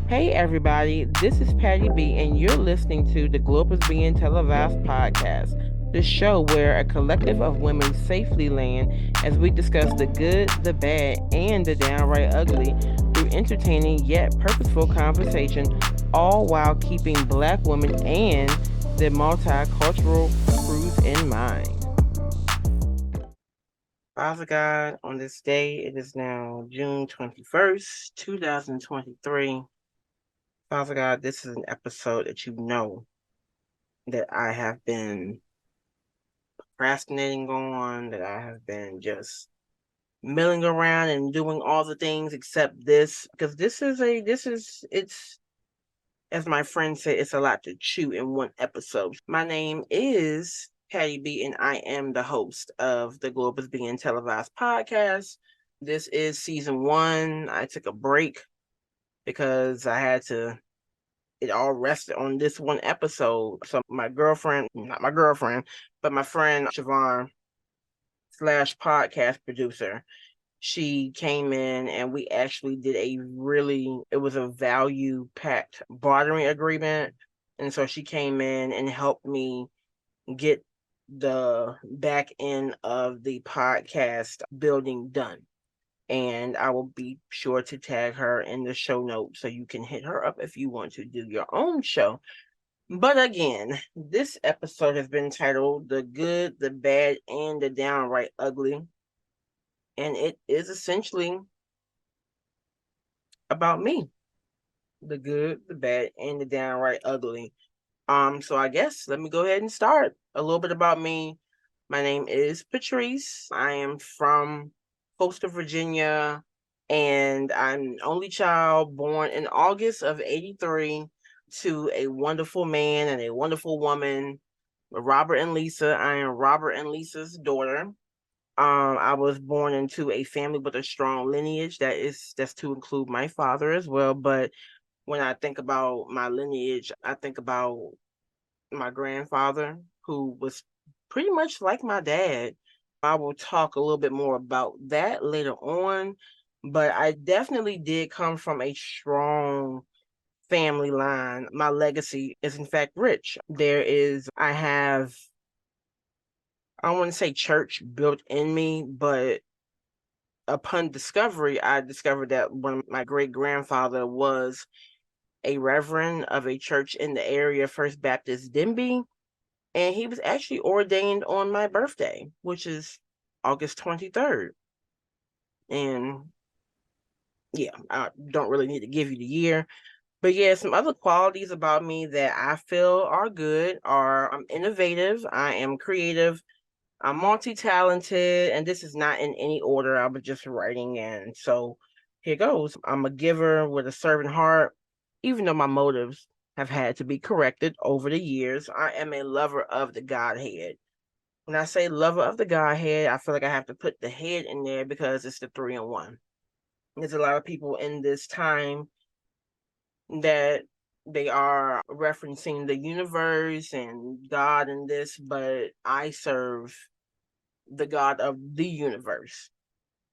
Hey everybody, this is Patty B, and you're listening to the Globus Being Televised podcast, the show where a collective of women safely land as we discuss the good, the bad, and the downright ugly through entertaining yet purposeful conversation, all while keeping Black women and their multicultural crews in mind. Father God, on this day, it is now June 21st, 2023. Father God, this is an episode that you know that I have been procrastinating on, that I have been just milling around and doing all the things except this, because it's, as my friend said, it's a lot to chew in one episode. My name is Patty B, and I am the host of the Globe is Being Televised podcast. This is season 1. I took a break because I had to it all rested on this one episode. So my girlfriend, not my girlfriend, but my friend Siobhan slash podcast producer, she came in and we actually did it was a value packed bartering agreement. And so she came in and helped me get the back end of the podcast building done. And I will be sure to tag her in the show notes so you can hit her up if you want to do your own show. But again, this episode has been titled The Good, the Bad, and the Downright Ugly. And it is essentially about me. The good, the bad, and the downright ugly. So I guess let me go ahead and start. A little bit about me. My name is Patrice. I am from Coastal Virginia, and I'm an only child born in August of 83 to a wonderful man and a wonderful woman, Robert and Lisa. I am Robert and Lisa's daughter. I was born into a family with a strong lineage. That's to include my father as well. But when I think about my lineage, I think about my grandfather, who was pretty much like my dad. I will talk a little bit more about that later on, but I definitely did come from a strong family line. My legacy is, in fact, rich. I have, I don't want to say church built in me, but upon discovery, I discovered that one of my great grandfather was a reverend of a church in the area, First Baptist Denby. And he was actually ordained on my birthday, which is August 23rd. And yeah, I don't really need to give you the year. But yeah, some other qualities about me that I feel are good are I'm innovative, I am creative, I'm multi-talented, and this is not in any order. I was just writing, and so here goes. I'm a giver with a servant heart, even though my motives have had to be corrected over the years. I am a lover of the Godhead. When I say lover of the Godhead, I feel like I have to put the head in there because it's the 3-in-1. There's a lot of people in this time that they are referencing the universe and God and this, but I serve the God of the universe,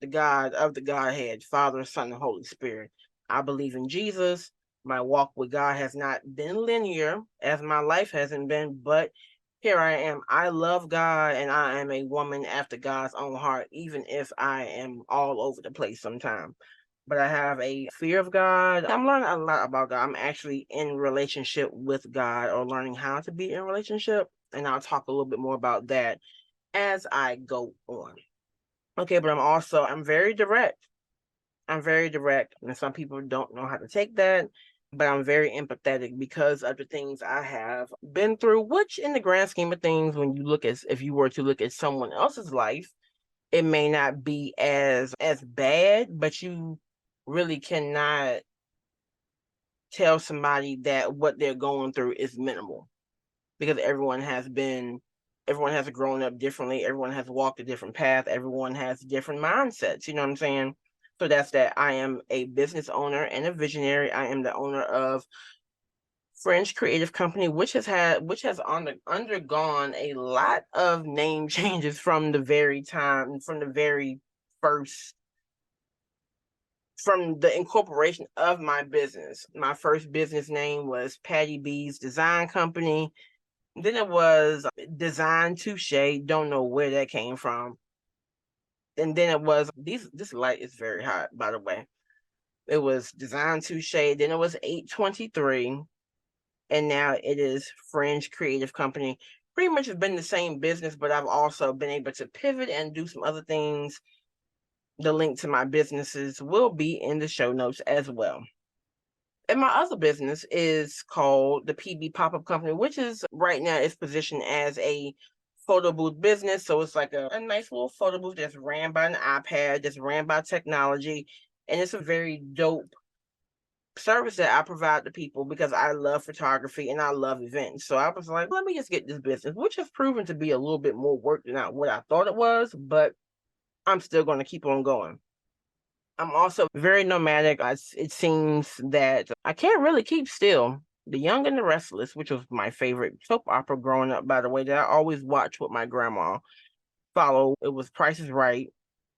the God of the Godhead, Father, Son, and Holy Spirit. I believe in Jesus. My walk with God has not been linear, as my life hasn't been, but here I am. I love God, and I am a woman after God's own heart, even if I am all over the place sometimes. But I have a fear of God. I'm learning a lot about God. I'm actually in relationship with God, or learning how to be in relationship. And I'll talk a little bit more about that as I go on. Okay, but I'm very direct. I'm very direct, and some people don't know how to take that, but I'm very empathetic because of the things I have been through, which in the grand scheme of things, if you were to look at someone else's life, it may not be as bad, but you really cannot tell somebody that what they're going through is minimal because everyone has grown up differently, everyone has walked a different path, everyone has different mindsets, you know what I'm saying? So that's that. I am a business owner and a visionary. I am the owner of Fringe Creative Company, which has undergone a lot of name changes from the very first from the incorporation of my business. My first business name was Patty B's Design Company. Then it was Design Touche. Don't know where that came from. And then it was this light is very hot, by the way. It was Design Touche. Then it was 823. And now it is Fringe Creative Company. Pretty much has been the same business, but I've also been able to pivot and do some other things. The link to my businesses will be in the show notes as well. And my other business is called the PB Pop-Up Company, which is right now it's positioned as a photo booth business. So it's like a nice little photo booth that's ran by an iPad, that's ran by technology. And it's a very dope service that I provide to people because I love photography and I love events. So I was like, let me just get this business, which has proven to be a little bit more work than what I thought it was, but I'm still going to keep on going. I'm also very nomadic. It seems that I can't really keep still. The Young and the Restless, which was my favorite soap opera growing up, by the way, that I always watched with my grandma. Follow, it was Price is Right,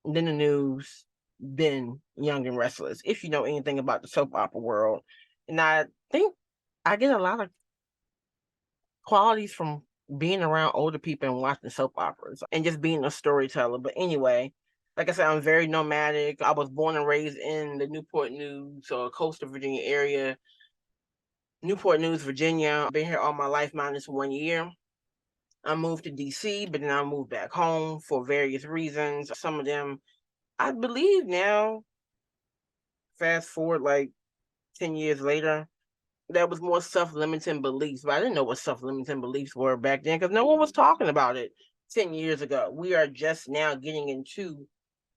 then the news, then Young and Restless, if you know anything about the soap opera world. And I think I get a lot of qualities from being around older people and watching soap operas and just being a storyteller. But anyway, like I said, I'm very nomadic. I was born and raised in the Newport News or coastal Virginia area. Newport News, Virginia. I've been here all my life minus 1 year. I moved to DC, but then I moved back home for various reasons. Some of them, I believe now, fast forward like 10 years later, that was more self-limiting beliefs. But I didn't know what self-limiting beliefs were back then because no one was talking about it 10 years ago. We are just now getting into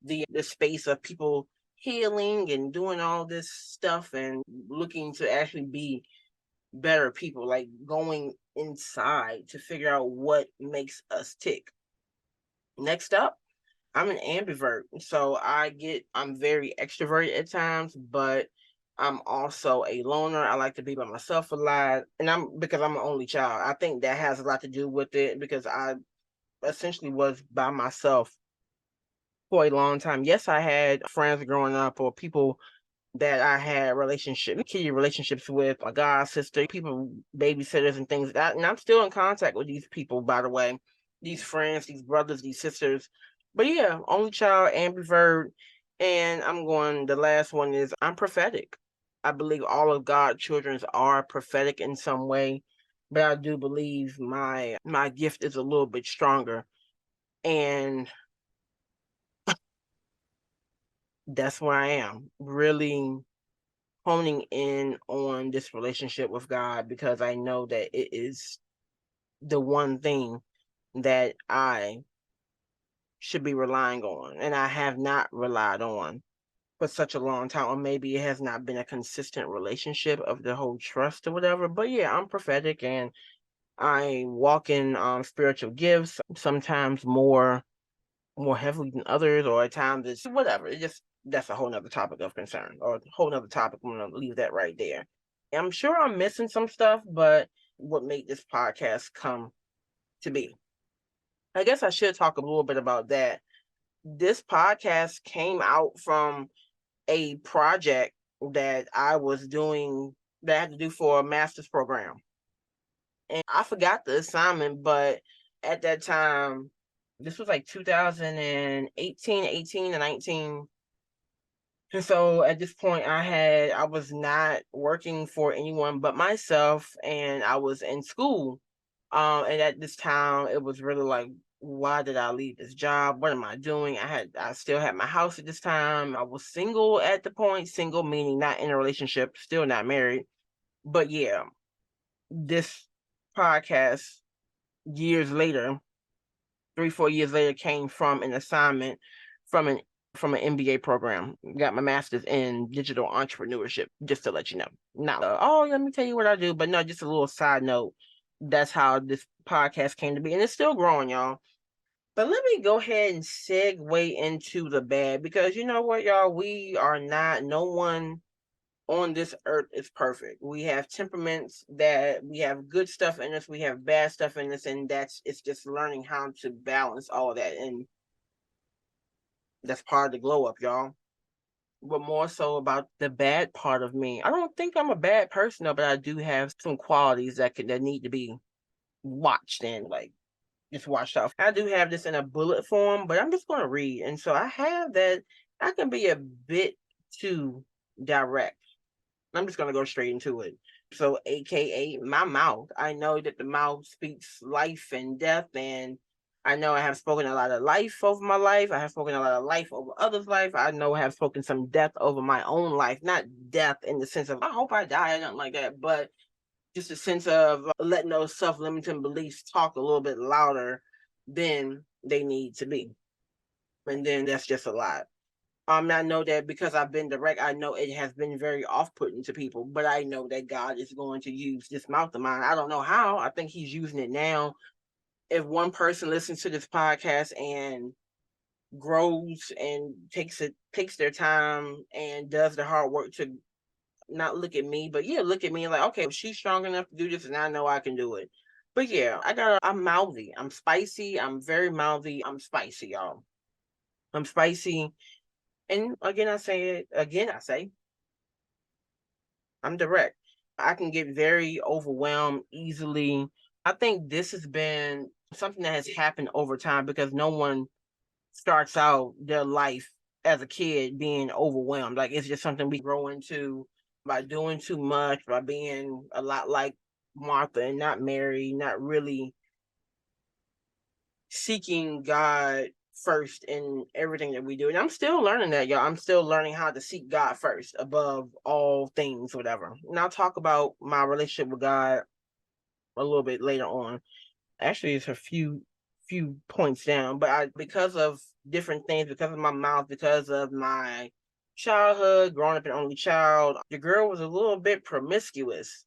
the space of people healing and doing all this stuff and looking to actually be better people, like going inside to figure out what makes us tick. Next up, I'm an ambivert. So I'm very extroverted at times, but I'm also a loner. I like to be by myself a lot. And because I'm an only child. I think that has a lot to do with it because I essentially was by myself for a long time. Yes, I had friends growing up or people that I had key relationships with, my god sister, people, babysitters and things like that. And I'm still in contact with these people, by the way, these friends, these brothers, these sisters. But yeah, only child, ambivert. And the last one is I'm prophetic. I believe all of God's children are prophetic in some way, but I do believe my gift is a little bit stronger. And that's where I am. Really honing in on this relationship with God because I know that it is the one thing that I should be relying on and I have not relied on for such a long time, or maybe it has not been a consistent relationship of the whole trust or whatever. But yeah, I'm prophetic and I walk in spiritual gifts, sometimes more heavily than others, or at times it's whatever. It just That's a whole nother topic of concern or a whole nother topic. I'm gonna leave that right there. I'm sure I'm missing some stuff, but what made this podcast come to be? I guess I should talk a little bit about that. This podcast came out from a project that I was doing that I had to do for a master's program. And I forgot the assignment, but at that time, this was like 2018, 18 and 19. And so at this point I was not working for anyone but myself and I was in school. And at this time it was really like, why did I leave this job? What am I doing? I still had my house at this time. I was single at the point, single meaning not in a relationship, still not married. But yeah, this podcast years later, 3-4 years later, came from an assignment from an MBA program. Got my master's in digital entrepreneurship, just to let you know. Not oh, let me tell you what I do, but no, just a little side note. That's how this podcast came to be, and it's still growing, y'all. But let me go ahead and segue into the bad because you know what, y'all, we are not. No one on this earth is perfect. We have temperaments, that we have good stuff in us, we have bad stuff in us, and it's just learning how to balance all of that. And that's part of the glow up, y'all. but more so about the bad part of me. I don't think I'm a bad person though, but I do have some qualities that need to be watched and like just watched out. I do have this in a bullet form, but I'm just going to read. And so I have that I can be a bit too direct. I'm just going to go straight into it. So, AKA my mouth. I know that the mouth speaks life and death, and I know I have spoken a lot of life over my life. I have spoken a lot of life over others' life. I know I have spoken some death over my own life. Not death in the sense of, I hope I die or nothing like that, but just a sense of letting those self-limiting beliefs talk a little bit louder than they need to be. And then that's just a lot. I know that because I've been direct, I know it has been very off-putting to people, but I know that God is going to use this mouth of mine. I don't know how. I think he's using it now. If one person listens to this podcast and grows and takes their time and does the hard work to not look at me, but yeah, look at me like, okay, if she's strong enough to do this and I know I can do it. But yeah, I'm mouthy. I'm spicy. I'm very mouthy. I'm spicy, y'all. I'm spicy. And again, I say, I'm direct. I can get very overwhelmed easily. I think this has been something that has happened over time because no one starts out their life as a kid being overwhelmed. Like it's just something we grow into by doing too much, by being a lot like Martha and not Mary, not really seeking God first in everything that we do. And I'm still learning that, y'all. I'm still learning how to seek God first above all things, whatever. And I'll talk about my relationship with God a little bit later on. Actually, it's a few points down, but I because of different things, because of my mouth, because of my childhood, growing up an only child, the girl was a little bit promiscuous,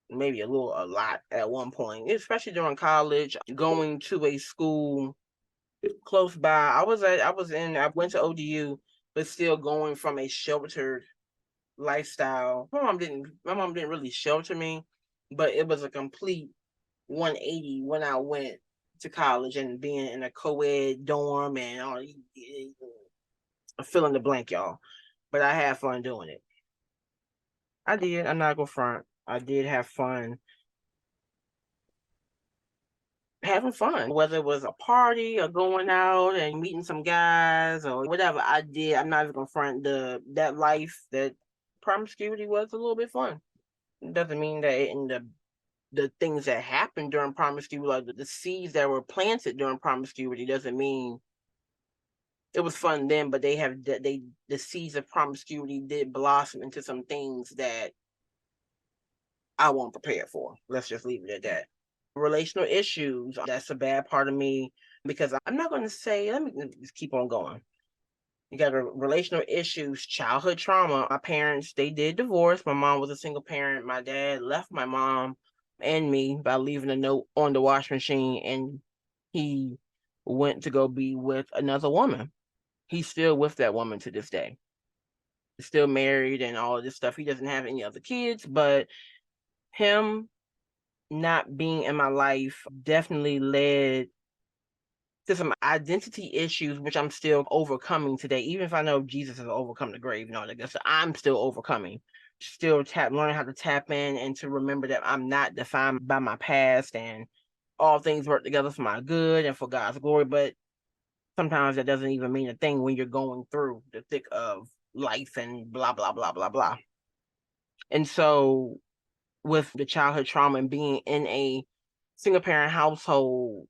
maybe a lot at one point, especially during college, going to a school close by. I went to ODU, but still going from a sheltered lifestyle. My mom didn't really shelter me, but it was a complete 180 when I went to college and being in a co-ed dorm and all. Fill in the blank, y'all. But I had fun doing it. I did. I'm not gonna front. I did have fun having fun, whether it was a party or going out and meeting some guys or whatever. I did. I'm not even gonna front that life, that promiscuity was a little bit fun. It doesn't mean that in the things that happened during promiscuity, like the seeds that were planted during promiscuity, doesn't mean it was fun then. But the seeds of promiscuity did blossom into some things that I wasn't prepared for. Let's just leave it at that. Relational issues, that's a bad part of me because I'm not going to say, let me just keep on going. You got relational issues, childhood trauma. My parents, they did divorce. My mom was a single parent. My dad left my mom and me by leaving a note on the washing machine, and he went to go be with another woman. He's still with that woman to this day. He's still married and all of this stuff. He doesn't have any other kids, but him not being in my life definitely led to some identity issues, which I'm still overcoming today. Even if I know Jesus has overcome the grave and all that good stuff, I'm still overcoming. Still learning how to tap in and to remember that I'm not defined by my past and all things work together for my good and for God's glory. But sometimes that doesn't even mean a thing when you're going through the thick of life and blah blah blah blah blah. And so with the childhood trauma and being in a single parent household,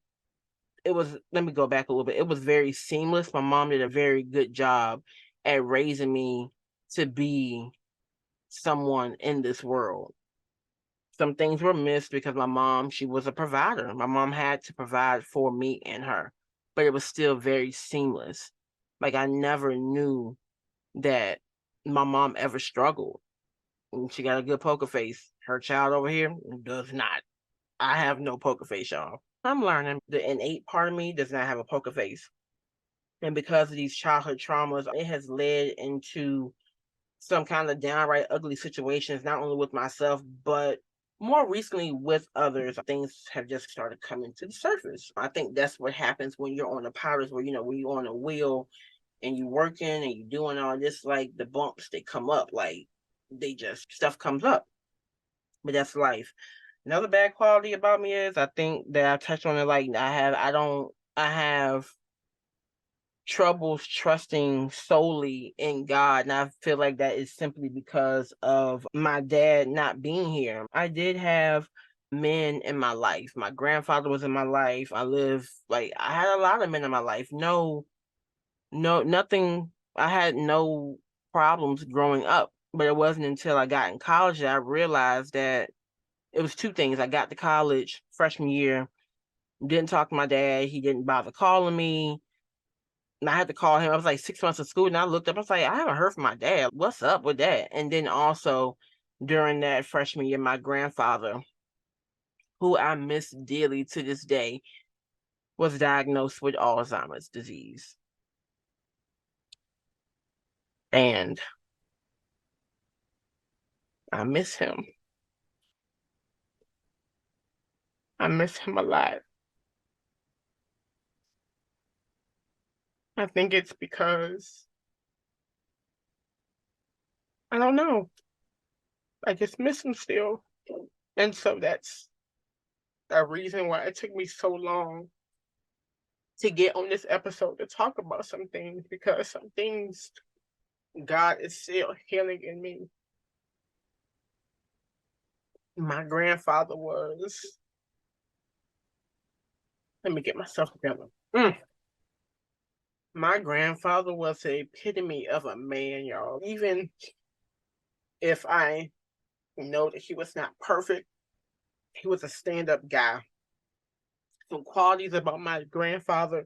it was, let me go back a little bit. It was very seamless. My mom did a very good job at raising me to be someone in this world. Some things were missed because my mom, she was a provider. My mom had to provide for me and her, but it was still very seamless. Like I never knew that my mom ever struggled. And she got a good poker face. Her child over here does not. I have no poker face, y'all. I'm learning. The innate part of me does not have a poker face. And because of these childhood traumas, it has led into some kind of downright ugly situations, not only with myself, but more recently with others. Things have just started coming to the surface. I think that's what happens when you're on a powder's where, when you're on a wheel and you working and you doing all this, like the bumps, they come up, like stuff comes up. But that's life. Another bad quality about me is I think that I touched on it, like I have troubles trusting solely in God. And I feel like that is simply because of my dad not being here. I did have men in my life. My grandfather was in my life. I had a lot of men in my life. Nothing. I had no problems growing up, but it wasn't until I got in college that I realized that it was two things. I got to college freshman year, didn't talk to my dad. He didn't bother calling me. And I had to call him. I was like 6 months of school, and I looked up. I was like, I haven't heard from my dad. What's up with that? And then also during that freshman year, my grandfather, who I miss dearly to this day, was diagnosed with Alzheimer's disease. And I miss him. I miss him a lot. I think it's because I don't know. I just miss him still. And so that's a reason why it took me so long to get on this episode to talk about some things, because some things God is still healing in me. My grandfather was, let me get myself together. My grandfather was the epitome of a man, y'all. Even if I know that he was not perfect, he was a stand-up guy. Some qualities about my grandfather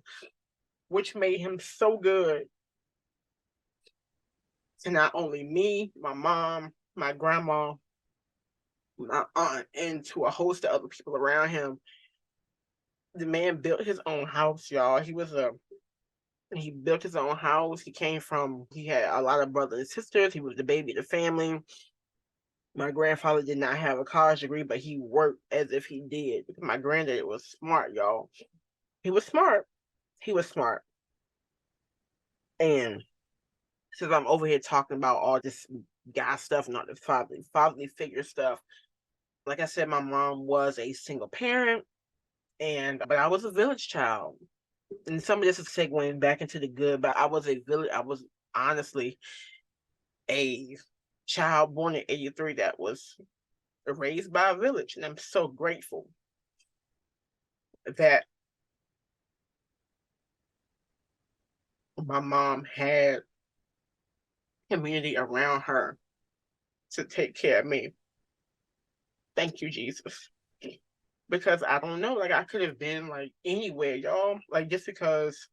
which made him so good to not only me, my mom, my grandma, my aunt, and to a host of other people around him. The man built his own house, y'all. He built his own house. He had a lot of brothers and sisters. He was the baby of the family. My grandfather did not have a college degree, but he worked as if he did. My granddad was smart, y'all. He was smart. He was smart. And since I'm over here talking about all this guy stuff, not the fatherly figure stuff, like I said, my mom was a single parent, but I was a village child. And some of this is segueing back into the good, but I was honestly a child born in 83 that was raised by a village. And I'm so grateful that my mom had community around her to take care of me. Thank you, Jesus. Because I don't know, like I could have been like anywhere, y'all. Like just because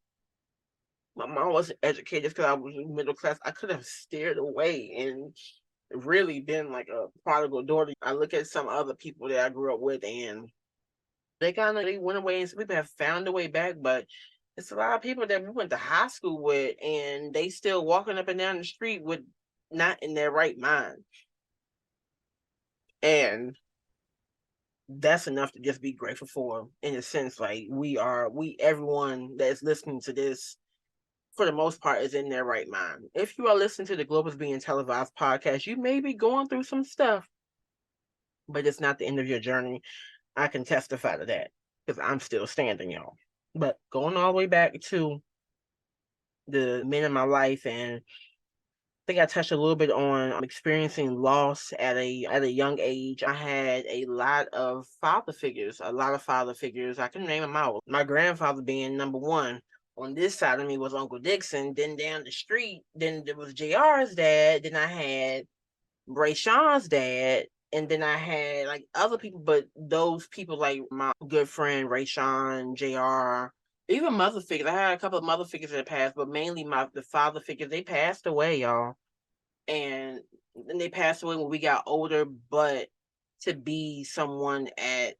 my mom wasn't educated, because I was middle class, I could have steered away and really been like a prodigal daughter. I look at some other people that I grew up with, and they went away, and some people have found a way back, but it's a lot of people that we went to high school with, and they still walking up and down the street with not in their right mind. And that's enough to just be grateful for, in a sense. Like everyone that's listening to this, for the most part, is in their right mind. If you are listening to the Globus Being Televised podcast, you may be going through some stuff, but it's not the end of your journey. I can testify to that because I'm still standing, y'all. But going all the way back to the men in my life, and I think I touched a little bit on experiencing loss at a young age. I had a lot of father figures, I can name them out. My grandfather being number one. On this side of me was Uncle Dixon. Then down the street, then there was JR's dad. Then I had Ray Sean's dad. And then I had like other people, but those people like my good friend Ray Sean, JR, even mother figures. I had a couple of mother figures that passed, but mainly the father figures, they passed away, y'all. And then they passed away when we got older, but to be someone at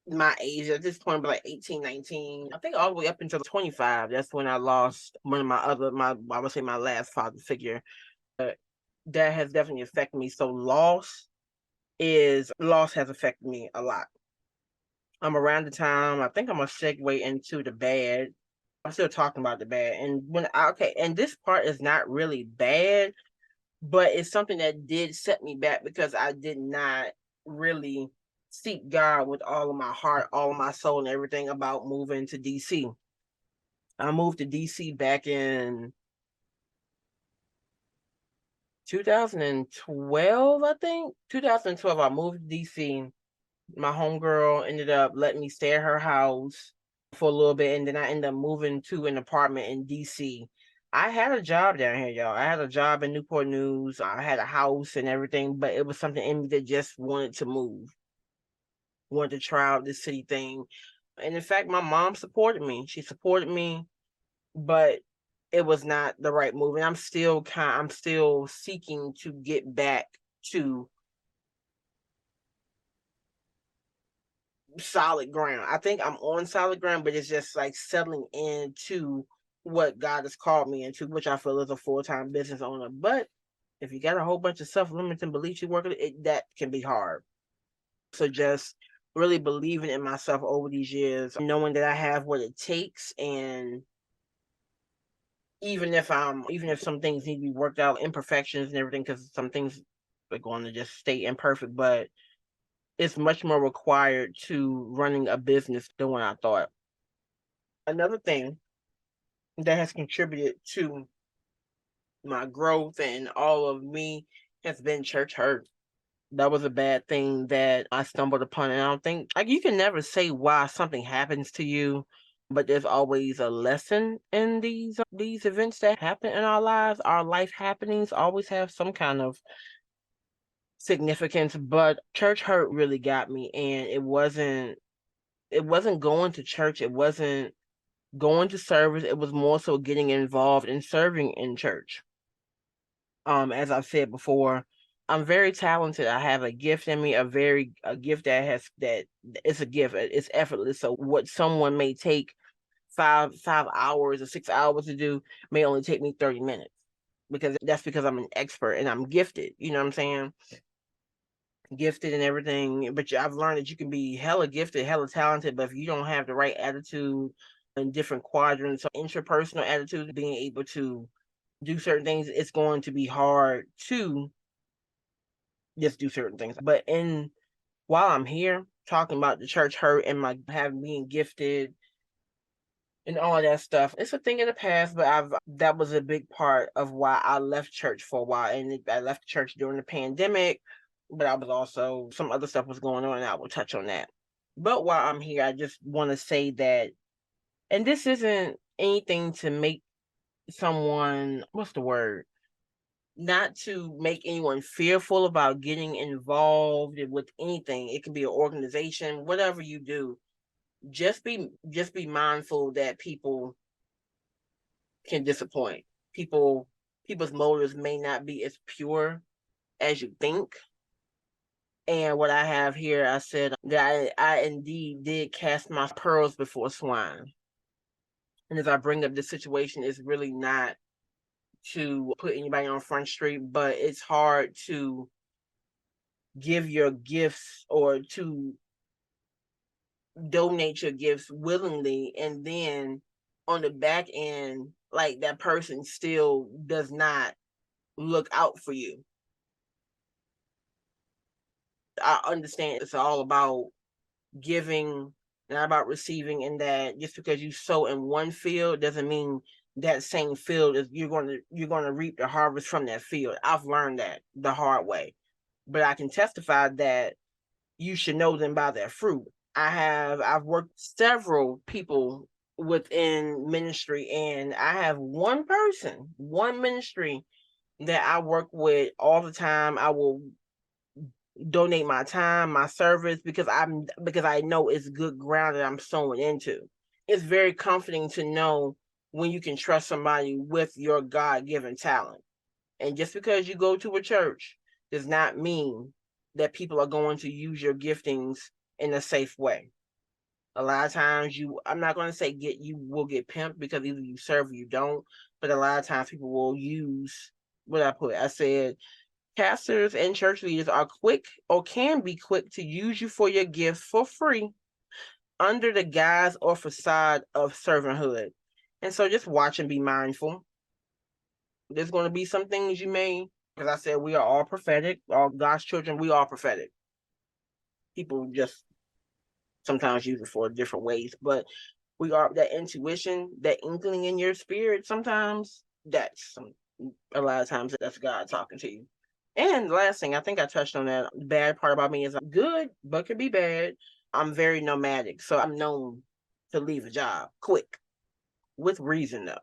my age at this point, like 18, 19, I think all the way up until 25, that's when I lost one of I would say my last father figure. But that has definitely affected me. So loss has affected me a lot. Around the time, I think I'm gonna segue into the bad. I'm still talking about the bad. And okay, and this part is not really bad, but it's something that did set me back because I did not really seek God with all of my heart, all of my soul, and everything about moving to DC. I moved to DC back in 2012, I think. 2012, I moved to DC. My homegirl ended up letting me stay at her house for a little bit, and then I ended up moving to an apartment in DC. I had a job down here, y'all. I had a job in Newport News. I had a house and everything, but it was something in me that just wanted to move, wanted to try out this city thing. And in fact, my mom supported me. She supported me, but it was not the right move. And I'm still seeking to get back to solid ground. I think I'm on solid ground, but it's just like settling into what God has called me into, which I feel is a full-time business owner. But if you got a whole bunch of self-limiting beliefs you work with, that can be hard. So just really believing in myself over these years, knowing that I have what it takes, and even if some things need to be worked out, imperfections and everything, because some things are going to just stay imperfect, but it's much more required to running a business than what I thought. Another thing that has contributed to my growth and all of me has been church hurt. That was a bad thing that I stumbled upon. And I don't think, like, you can never say why something happens to you, but there's always a lesson in these events that happen in our lives. Our life happenings always have some kind of significance, but church hurt really got me. And it wasn't going to church, it wasn't going to service, it was more so getting involved in serving in church. As I've said before, I'm very talented. I have a gift in me, a gift that it's a gift. It's effortless. So what someone may take 5 hours or 6 hours to do may only take me 30 minutes, because that's because I'm an expert and I'm gifted. You know what I'm saying? Gifted and everything. But I've learned that you can be hella gifted, hella talented, but if you don't have the right attitude in different quadrants, so interpersonal attitude, being able to do certain things, it's going to be hard to just do certain things. But while I'm here talking about the church hurt and my having being gifted and all of that stuff, it's a thing in the past, but that was a big part of why I left church for a while. And I left church during the pandemic, but I was also, some other stuff was going on, and I will touch on that. But while I'm here, I just want to say that, and this isn't anything to make someone, what's the word? Not to make anyone fearful about getting involved with anything. It can be an organization, whatever you do. Just be mindful that people can disappoint. People's motives may not be as pure as you think. And what I have here, I said that I indeed did cast my pearls before swine. And as I bring up this situation, it's really not to put anybody on Front Street, but it's hard to give your gifts or to donate your gifts willingly, and then on the back end, like, that person still does not look out for you. I understand it's all about giving, not about receiving, and that just because you sow in one field doesn't mean that same field is you're going to reap the harvest from that field. I've learned that the hard way, but I can testify that you should know them by their fruit. I've worked several people within ministry, and I have one ministry that I work with all the time. I will donate my time, my service, because I know it's good ground that I'm sowing into. It's very comforting to know when you can trust somebody with your God-given talent. And just because you go to a church does not mean that people are going to use your giftings in a safe way. A lot of times I'm not going to say you will get pimped, because either you serve or you don't, but a lot of times people will use what I said, pastors and church leaders are quick, or can be quick, to use you for your gifts for free under the guise or facade of servanthood. And so just watch and be mindful. There's going to be some things you may, as I said, we are all prophetic, all God's children, we are prophetic. People just sometimes use it for different ways, but we are that intuition, that inkling in your spirit. Sometimes a lot of times that's God talking to you. And the last thing, I think I touched on that. The bad part about me is I'm good, but could be bad. I'm very nomadic, so I'm known to leave a job quick, with reason though.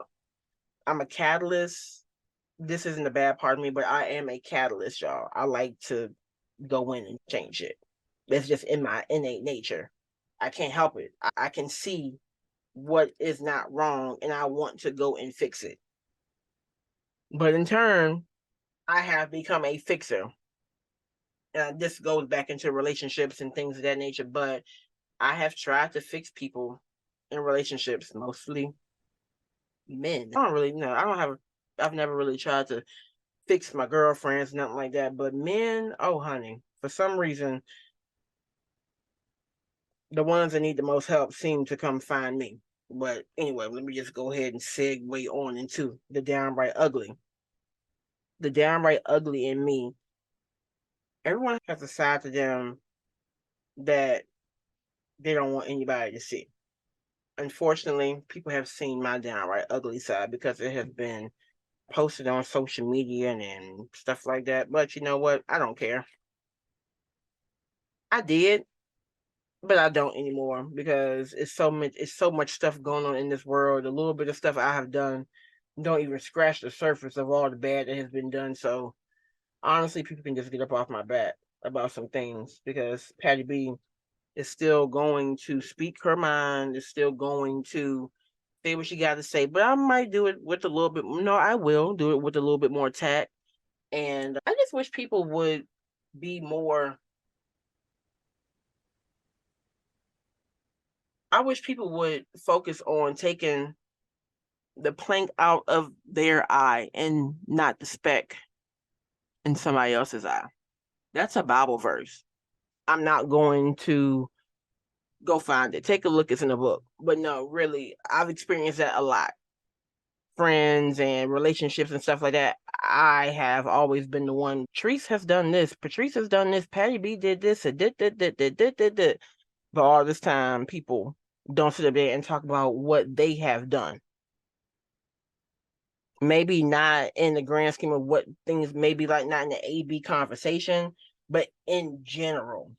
I'm a catalyst. This isn't a bad part of me, but I am a catalyst, y'all. I like to go in and change it. That's just in my innate nature. I can't help it. I can see what is not wrong and I want to go and fix it. But in turn, I have become a fixer. And this goes back into relationships and things of that nature. But I have tried to fix people in relationships, mostly men. I don't really know. I've never really tried to fix my girlfriends, nothing like that. But men, oh honey, for some reason, the ones that need the most help seem to come find me. But anyway, let me just go ahead and segue on into the downright ugly. The downright ugly in me. Everyone has a side to them that they don't want anybody to see. Unfortunately, people have seen my downright ugly side because it has been posted on social media and stuff like that. But you know what? I don't care. I did, but I don't anymore because it's so much stuff going on in this world. A little bit of stuff I have done don't even scratch the surface of all the bad that has been done. So honestly, people can just get up off my back about some things because Patty B is still going to speak her mind, is still going to say what she got to say. But I might do it with a little bit. No, I will do it with a little bit more tact. And I just wish people would be more. I wish people would focus on taking the plank out of their eye and not the speck in somebody else's eye. That's a Bible verse. I'm not going to go find it. Take a look, it's in the book. But no, really, I've experienced that a lot. Friends and relationships and stuff like that. I have always been the one. Patrice has done this. Patrice has done this. Patty B did this. And did. But all this time, people don't sit up there and talk about what they have done. Maybe not in the grand scheme of what things maybe like, not in the A-B conversation, but in general.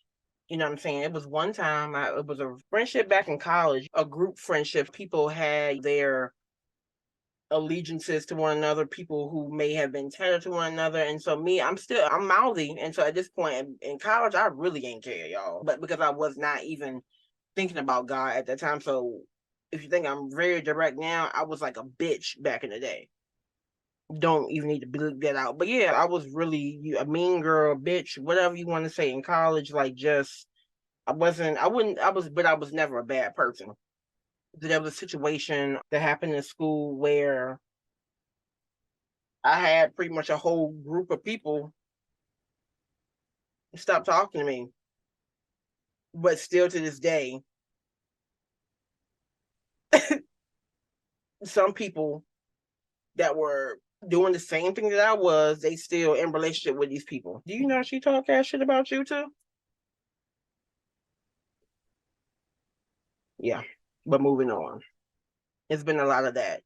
You know what I'm saying? It was one time, it was a friendship back in college, a group friendship. People had their allegiances to one another, people who may have been tethered to one another. And so I'm mouthy. And so at this point in college, I really ain't care, y'all. But because I was not even thinking about God at that time. So if you think I'm very direct now, I was like a bitch back in the day. Don't even need to bleep that out. But yeah, I was really a mean girl, bitch, whatever you want to say in college. Like just but I was never a bad person. There was a situation that happened in school where I had pretty much a whole group of people stop talking to me. But still to this day, some people that were doing the same thing that I was, they still in relationship with these people. Do you know she talk that shit about you too? Yeah. But moving on. It's been a lot of that.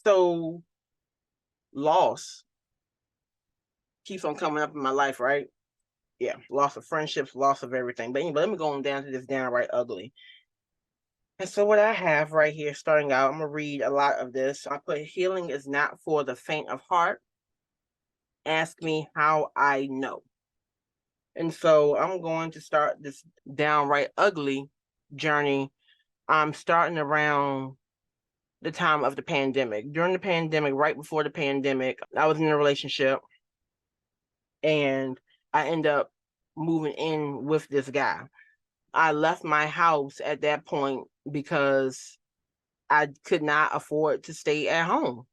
So loss keeps on coming up in my life, right? Yeah. Loss of friendships, loss of everything. But anyway, let me go on down to this downright ugly. And so what I have right here, starting out, I'm gonna read a lot of this. I put healing is not for the faint of heart. Ask me how I know. And so I'm going to start this downright ugly journey. I'm starting around the time of the pandemic. During the pandemic, right before the pandemic, I was in a relationship and I end up moving in with this guy. I left my house at that point because I could not afford to stay at home.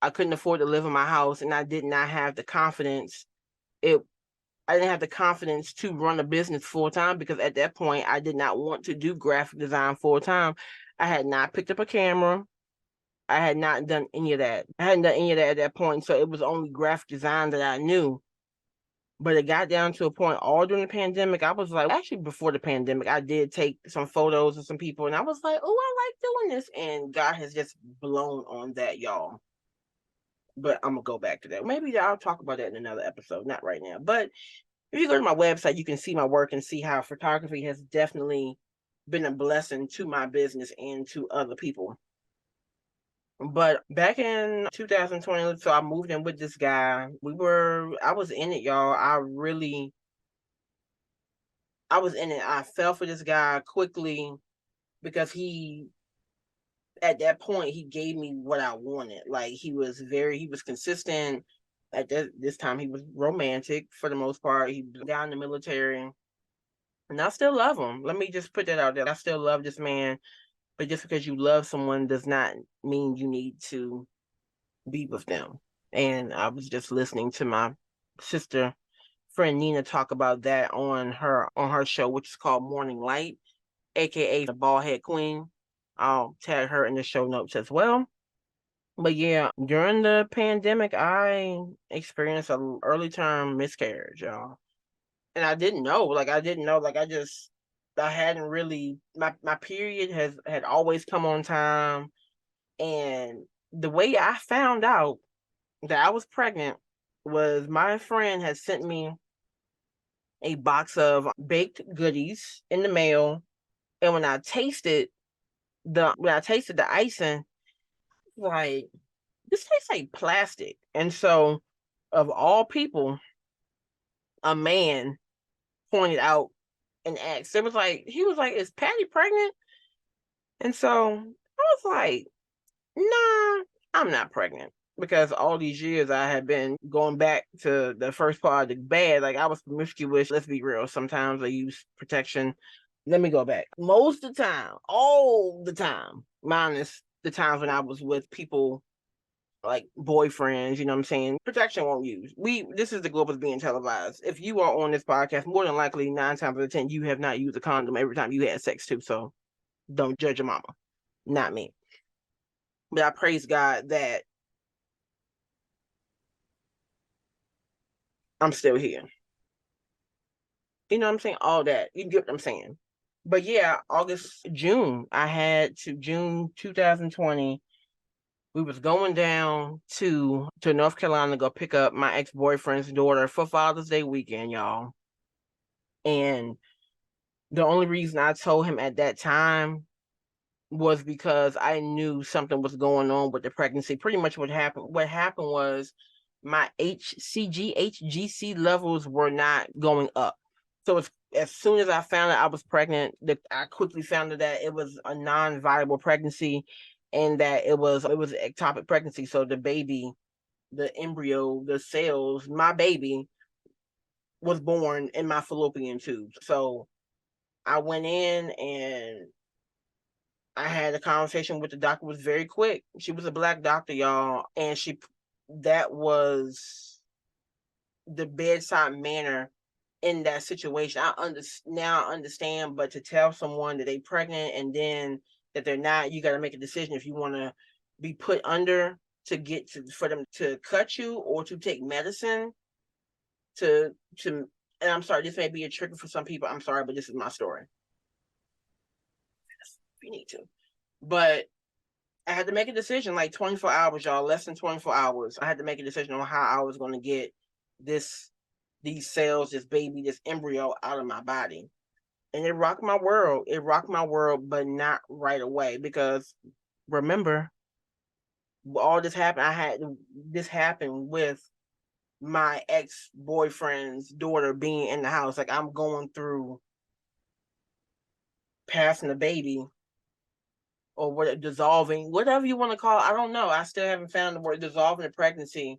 I couldn't afford to live in my house and I did not have the confidence. I didn't have the confidence to run a business full time because at that point I did not want to do graphic design full time. I had not picked up a camera. I had not done any of that. I hadn't done any of that at that point. So it was only graphic design that I knew. But it got down to a point all during the pandemic. I was like, actually, before the pandemic, I did take some photos of some people, and I was like, oh, I like doing this. And God has just blown on that, y'all. But I'm gonna go back to that. Maybe I'll talk about that in another episode, not right now. But if you go to my website, you can see my work and see how photography has definitely been a blessing to my business and to other people. But back in 2020, so I moved in with this guy. I was in it, y'all. I was in it. I fell for this guy quickly because at that point, he gave me what I wanted. Like he was consistent. At this time, he was romantic for the most part. He was down in the military. And I still love him. Let me just put that out there. I still love this man. But just because you love someone does not mean you need to be with them. And I was just listening to my sister friend Nina talk about that on her show, which is called Morning Light, aka the Baldhead Queen. I'll tag her in the show notes as well. But yeah, during the pandemic, I experienced an early term miscarriage, y'all. And I didn't know. I hadn't really my period had always come on time. And the way I found out that I was pregnant was my friend had sent me a box of baked goodies in the mail. And when I tasted the icing, like this tastes like plastic. And so of all people, a man pointed out and asked. He was like, is Patty pregnant? And so I was like, nah, I'm not pregnant. Because all these years I had been going back to the first part of the bed. Like I was promiscuous. Let's be real. Sometimes I use protection. Let me go back. Most of the time, all the time, minus the times when I was with people like boyfriends, you know what I'm saying? Protection won't use. This is the globe is being televised. If you are on this podcast, more than likely 9 times out of 10, you have not used a condom every time you had sex too. So don't judge your mama. Not me. But I praise God that I'm still here. You know what I'm saying? All that. You get what I'm saying. But yeah, June 2020, we was going down to North Carolina to go pick up my ex-boyfriend's daughter for Father's Day weekend, y'all. And the only reason I told him at that time was because I knew something was going on with the pregnancy. Pretty much what happened was my HCG levels were not going up. So as soon as I found out I was pregnant, I quickly found out that it was a non-viable pregnancy and that it was an ectopic pregnancy. So the baby, the embryo, the cells, my baby was born in my fallopian tubes. So I went in and I had a conversation with the doctor. It was very quick. She was a Black doctor, y'all, and that was the bedside manner in that situation. Now I understand, but to tell someone that they're pregnant and then that they're not, you got to make a decision if you want to be put under for them to cut you or to take medicine to. And I'm sorry, this may be a trigger for some people. I'm sorry, but this is my story. If you need to, but I had to make a decision like 24 hours, y'all, less than 24 hours. I had to make a decision on how I was going to get these cells, this baby, this embryo out of my body. And it rocked my world. It rocked my world, but not right away because remember, all this happened. This happened with my ex-boyfriend's daughter being in the house. Like I'm going through passing the baby or dissolving, whatever you want to call it. I don't know. I still haven't found the word dissolving a pregnancy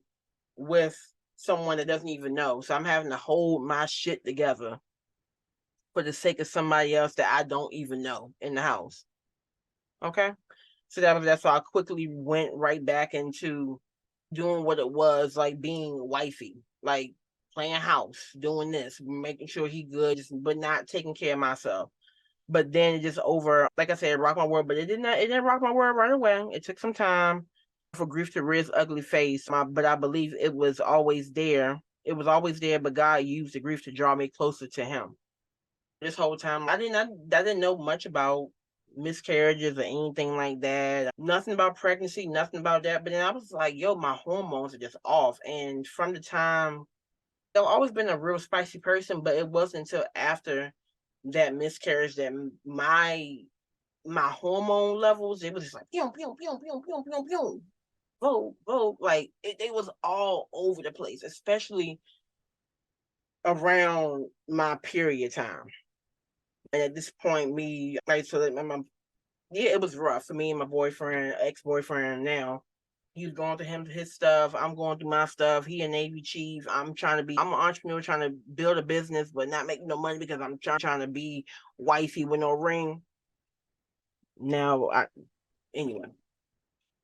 with someone that doesn't even know. So I'm having to hold my shit together for the sake of somebody else that I don't even know in the house. Okay? So that's why I quickly went right back into doing what it was, like being wifey, like playing house, doing this, making sure he good, but not taking care of myself. But then it just over, like I said, it rocked my world, but it didn't rock my world right away. It took some time for grief to rear its ugly face. But I believe it was always there. It was always there, but God used the grief to draw me closer to Him. This whole time, I didn't know much about miscarriages or anything like that. Nothing about pregnancy, nothing about that. But then I was like, yo, my hormones are just off. And from the time, I've always been a real spicy person, but it wasn't until after that miscarriage that my hormone levels, it was just like pew pew pew pew pew pew pew, vote vote, like it was all over the place, especially around my period time. And at this point, me like so that yeah, it was rough for me and my boyfriend, ex-boyfriend now. He's going through his stuff. I'm going through my stuff. He a Navy chief. I'm an entrepreneur trying to build a business, but not making no money because I'm trying to be wifey with no ring. Now, anyway,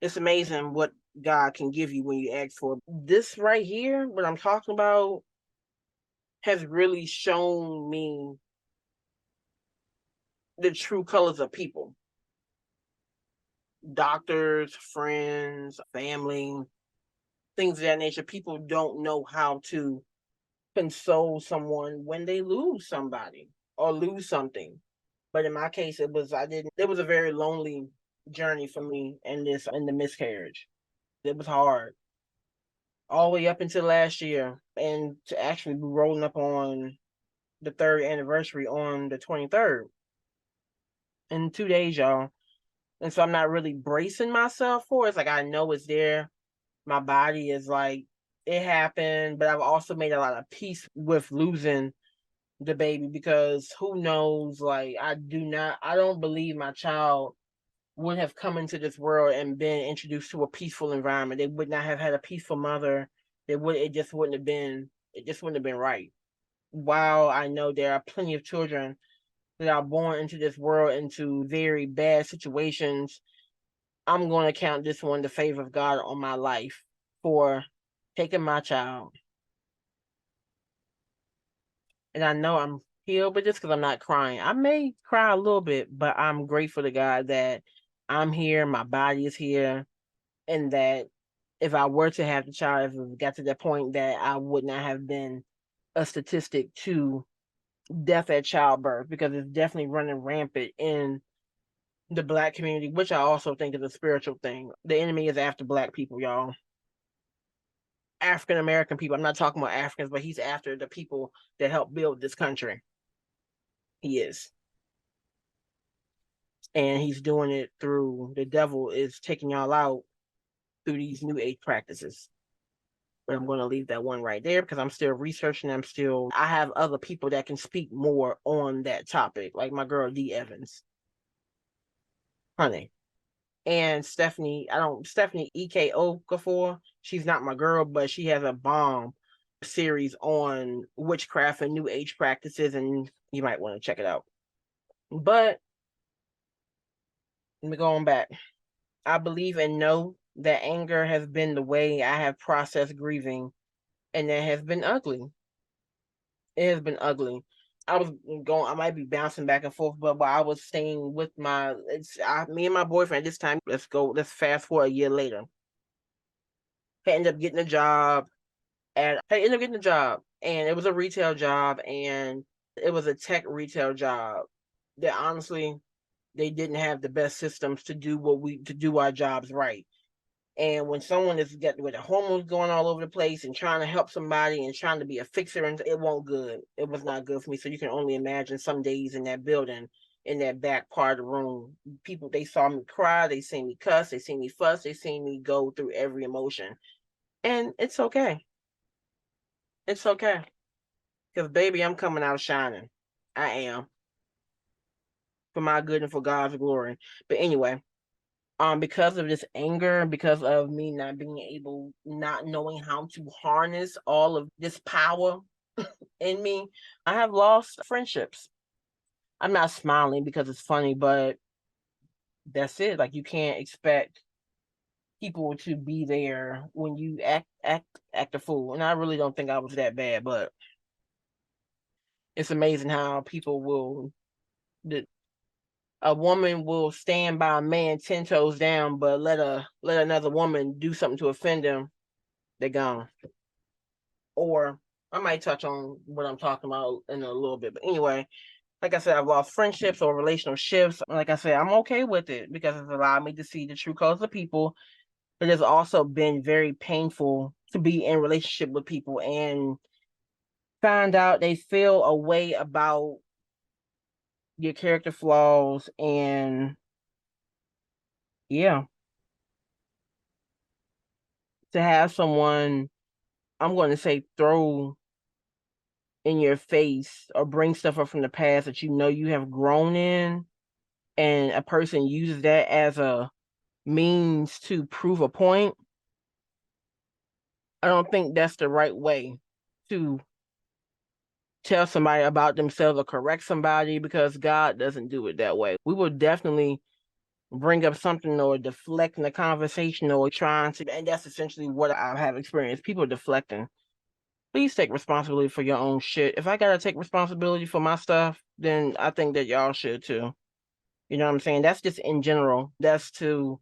it's amazing what God can give you when you ask for it. This right here, what I'm talking about, has really shown me the true colors of people. Doctors, friends, family, things of that nature. People don't know how to console someone when they lose somebody or lose something. But in my case, it was a very lonely journey for me in the miscarriage. It was hard all the way up until last year, and to actually be rolling up on the third anniversary on the 23rd in 2 days, y'all. And so I'm not really bracing myself for it. It's like I know it's there. My body is like, it happened, but I've also made a lot of peace with losing the baby because who knows? Like, I don't believe my child would have come into this world and been introduced to a peaceful environment. They would not have had a peaceful mother. It just wouldn't have been right. While I know there are plenty of children that are born into this world into very bad situations, I'm going to count this one the favor of God on my life for taking my child. And I know I'm healed with this because I'm not crying. I may cry a little bit, but I'm grateful to God that I'm here, my body is here, and that if I were to have the child, if it got to that point, that I would not have been a statistic to death at childbirth because it's definitely running rampant in the Black community, which I also think is a spiritual thing. The enemy is after Black people, y'all. African American people. I'm not talking about Africans, but he's after the people that helped build this country. He is. And he's doing it through the devil is taking y'all out through these new age practices. But I'm going to leave that one right there because I'm still researching. I have other people that can speak more on that topic, like my girl D Evans, honey, and Stephanie EKO Okafor. She's not my girl, but she has a bomb series on witchcraft and new age practices, and you might want to check it out. But let me go on back. I believe and know that anger has been the way I have processed grieving, and that has been ugly. It has been ugly. I might be bouncing back and forth, but while I was staying with me and my boyfriend this time, let's fast forward a year later. I ended up getting a job, and it was a retail job, and it was a tech retail job that honestly, they didn't have the best systems to do our jobs right. And when someone is got with the hormones going all over the place and trying to help somebody and trying to be a fixer, and it won't good. It was not good for me. So you can only imagine some days in that building, in that back part of the room, people, they saw me cry, they seen me cuss, they seen me fuss, they seen me go through every emotion. And it's okay. It's okay. Because baby, I'm coming out shining. I am. For my good and for God's glory. But anyway, because of this anger, because of me not knowing how to harness all of this power in me, I have lost friendships. I'm not smiling because it's funny, but that's it. Like, you can't expect people to be there when you act a fool. And I really don't think I was that bad, but it's amazing how people will A woman will stand by a man 10 toes down, but let another woman do something to offend them, they're gone. Or I might touch on what I'm talking about in a little bit. But anyway, like I said, I've lost friendships or relational shifts. Like I said, I'm okay with it because it's allowed me to see the true colors of people. It has also been very painful to be in relationship with people and find out they feel a way about your character flaws. And yeah, to have someone, I'm going to say, throw in your face or bring stuff up from the past that you know you have grown in, and a person uses that as a means to prove a point. I don't think that's the right way to tell somebody about themselves or correct somebody, because God doesn't do it that way. We will definitely bring up something or deflecting the conversation or trying to, and that's essentially what I have experienced. People deflecting. Please take responsibility for your own shit. If I gotta take responsibility for my stuff, then I think that y'all should too. You know what I'm saying? That's just in general. That's to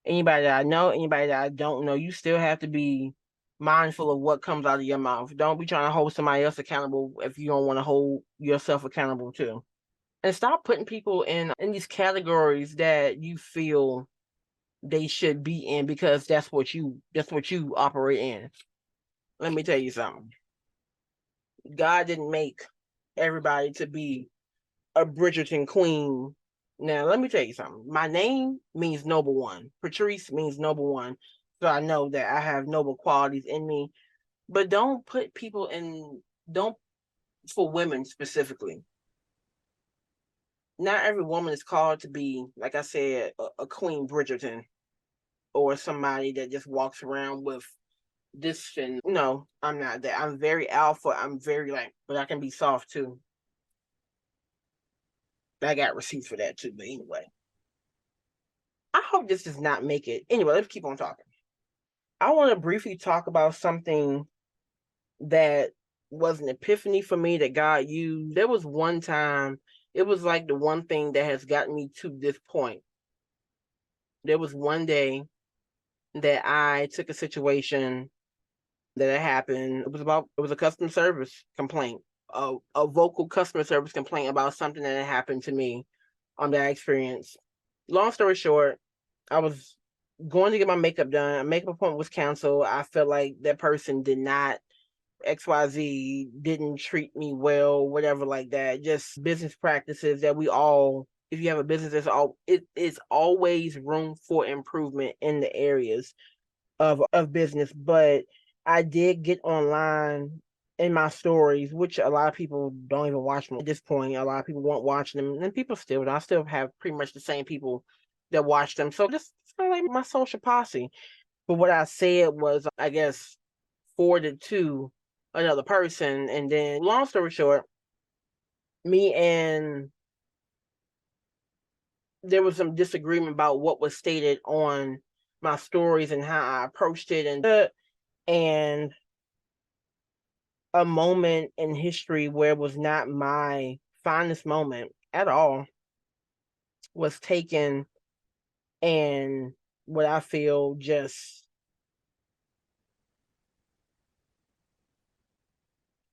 anybody that I know, anybody that I don't know. You still have to be mindful of what comes out of your mouth. Don't be trying to hold somebody else accountable if you don't want to hold yourself accountable too. And stop putting people in these categories that you feel they should be in because that's what you operate in. Let me tell you something. God didn't make everybody to be a Bridgerton queen. Now, let me tell you something. My name means noble one. Patrice means noble one. So I know that I have noble qualities in me. But don't put people in, don't, for women specifically. Not every woman is called to be, like I said, a Queen Bridgerton or somebody that just walks around with this. And no, I'm not that. I'm very alpha. I'm very like, but I can be soft too. I got receipts for that too. But anyway, I hope this does not make it. Anyway, let's keep on talking. I want to briefly talk about something that was an epiphany for me that God used. There was one time, it was like the one thing that has gotten me to this point. There was one day that I took a situation that had happened. It was a customer service complaint, a vocal customer service complaint about something that had happened to me on that experience. Long story short, I was going to get my makeup done. A makeup appointment was canceled. I felt like that person did not XYZ, didn't treat me well, whatever like that. Just business practices that we all, if you have a business, it is always room for improvement in the areas of business. But I did get online in my stories, which a lot of people don't even watch them at this point. A lot of people won't watch them, and people still, I still have pretty much the same people that watch them. So just kind of like my social posse. But what I said was, I guess, forwarded to another person. And then, long story short, me and there was some disagreement about what was stated on my stories and how I approached it. And a moment in history where it was not my finest moment at all was taken, and what I feel just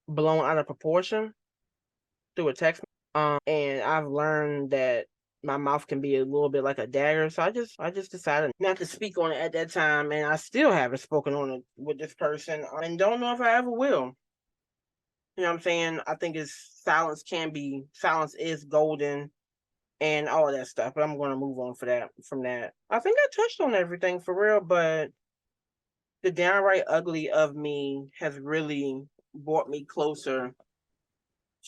blown out of proportion through a text. And I've learned that my mouth can be a little bit like a dagger. So I just decided not to speak on it at that time, and I still haven't spoken on it with this person, and don't know if I ever will. You know what I'm saying? I think it's silence is golden and all of that stuff. But I'm gonna move on from that. I think I touched on everything for real, but the downright ugly of me has really brought me closer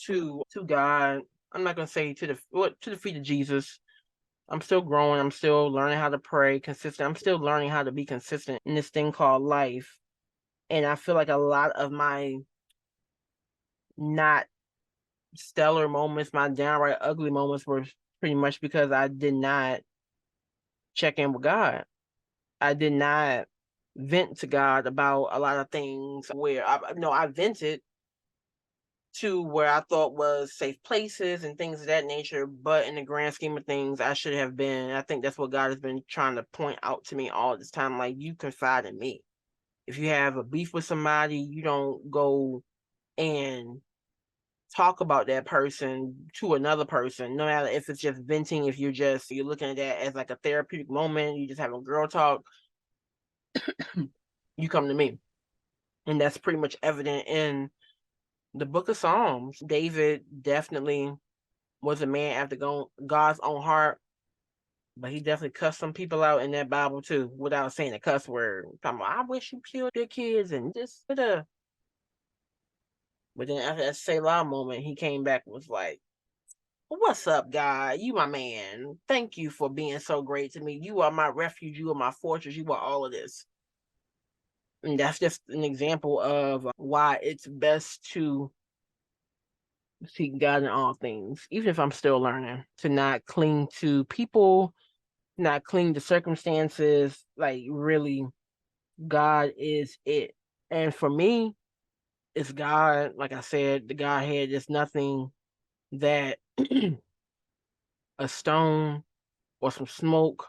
to God. I'm not gonna say to the feet of Jesus. I'm still growing. I'm still learning how to pray consistent. I'm still learning how to be consistent in this thing called life. And I feel like a lot of my not stellar moments, my downright ugly moments, were pretty much because I did not check in with God. I did not vent to God about a lot of things where I vented to where I thought was safe places and things of that nature. But in the grand scheme of things, I should have been. I think that's what God has been trying to point out to me all this time. Like, you confide in me. If you have a beef with somebody, you don't go and talk about that person to another person, no matter if it's just venting, if you're looking at that as like a therapeutic moment, you just having girl talk, you come to me. And that's pretty much evident in the book of Psalms. David definitely was a man after God's own heart, but he definitely cussed some people out in that Bible too, without saying a cuss word. Talking about, I wish you killed your kids and just but then after that Selah moment, he came back and was like, what's up, God? You my man. Thank you for being so great to me. You are my refuge. You are my fortress. You are all of this. And that's just an example of why it's best to seek God in all things, even if I'm still learning, to not cling to people, not cling to circumstances. Like, really, God is it. And for me, it's God. Like I said, the Godhead is nothing that a stone or some smoke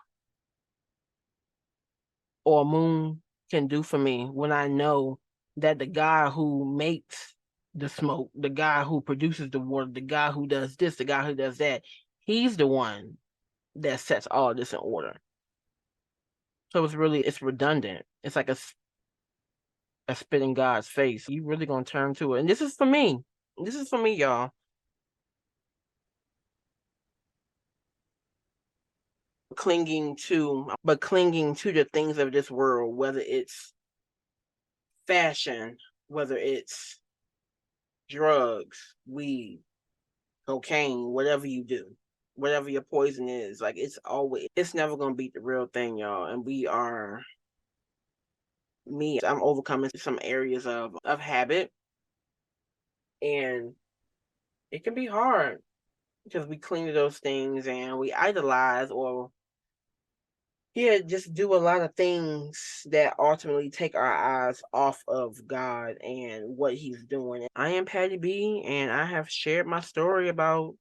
or a moon can do for me when I know that the guy who makes the smoke, the guy who produces the water, the guy who does this, the guy who does that, he's the one that sets all this in order. So it's redundant. It's like a spit in God's face. You really gonna turn to it. And this is for me. This is for me, y'all. Clinging to the things of this world, whether it's fashion, whether it's drugs, weed, cocaine, whatever you do, whatever your poison is, like, it's never gonna beat the real thing, y'all. And I'm overcoming some areas of habit, and it can be hard because we cling to those things and we idolize, or yeah, just do a lot of things that ultimately take our eyes off of God and what He's doing. I am Patty B, and I have shared my story about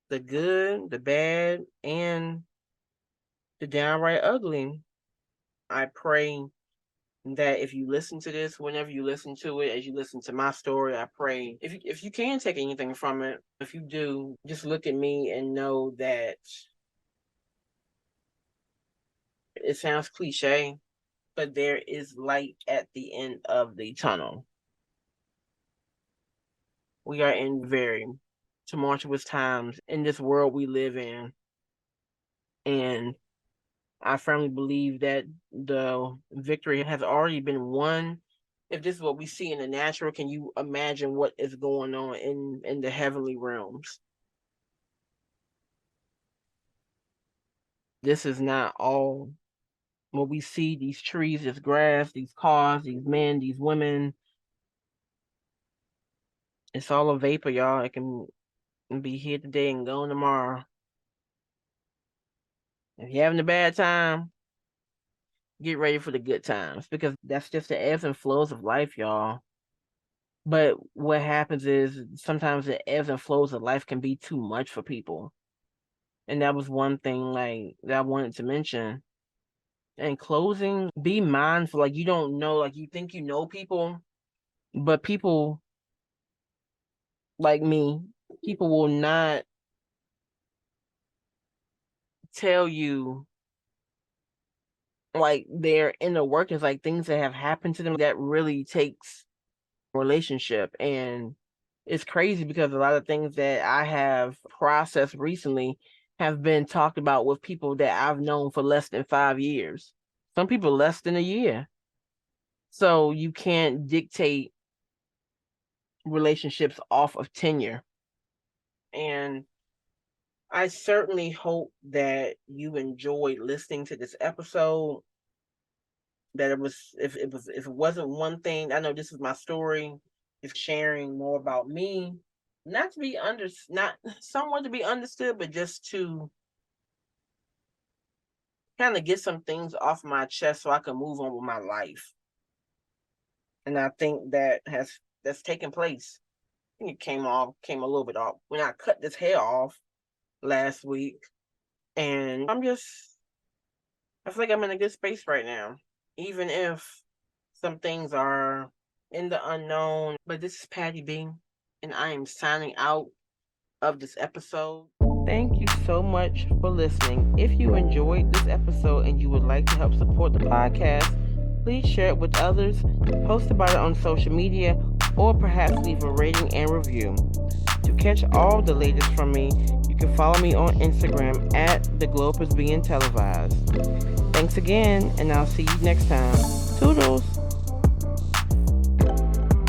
the good, the bad, and the downright ugly. I pray that if you listen to this, whenever you listen to it, as you listen to my story, I pray if you can take anything from it, if you do, just look at me and know that it sounds cliche, but there is light at the end of the tunnel. We are in very tumultuous times in this world we live in, and I firmly believe that the victory has already been won. If this is what we see in the natural, can you imagine what is going on in the heavenly realms? This is not all what we see. These trees, this grass, these cars, these men, these women. It's all a vapor, y'all. It can be here today and gone tomorrow. If you're having a bad time, get ready for the good times, because that's just the ebbs and flows of life, y'all. But what happens is sometimes the ebbs and flows of life can be too much for people. And that was one thing, like, that I wanted to mention. In closing, be mindful. Like, you don't know, like, you think you know people, but people like me, people will not tell you like their inner workings, like things that have happened to them that really takes relationship. And it's crazy because a lot of things that I have processed recently have been talked about with people that I've known for less than 5 years. Some people less than a year. So you can't dictate relationships off of tenure. And I certainly hope that you enjoyed listening to this episode. That it was, if it wasn't one thing, I know this is my story, is sharing more about me, not to be not someone to be understood, but just to kind of get some things off my chest so I can move on with my life. And I think that's taken place. think it came a little bit off when I cut this hair off last week. And I feel like I'm in a good space right now. Even if some things are in the unknown. But this is Patty B, and I am signing out of this episode. Thank you so much for listening. If you enjoyed this episode and you would like to help support the podcast, please share it with others, post about it on social media, or perhaps leave a rating and review. To catch all the latest from me, you can follow me on Instagram at The Globe is Being Televised. Thanks again, and I'll see you next time. Toodles!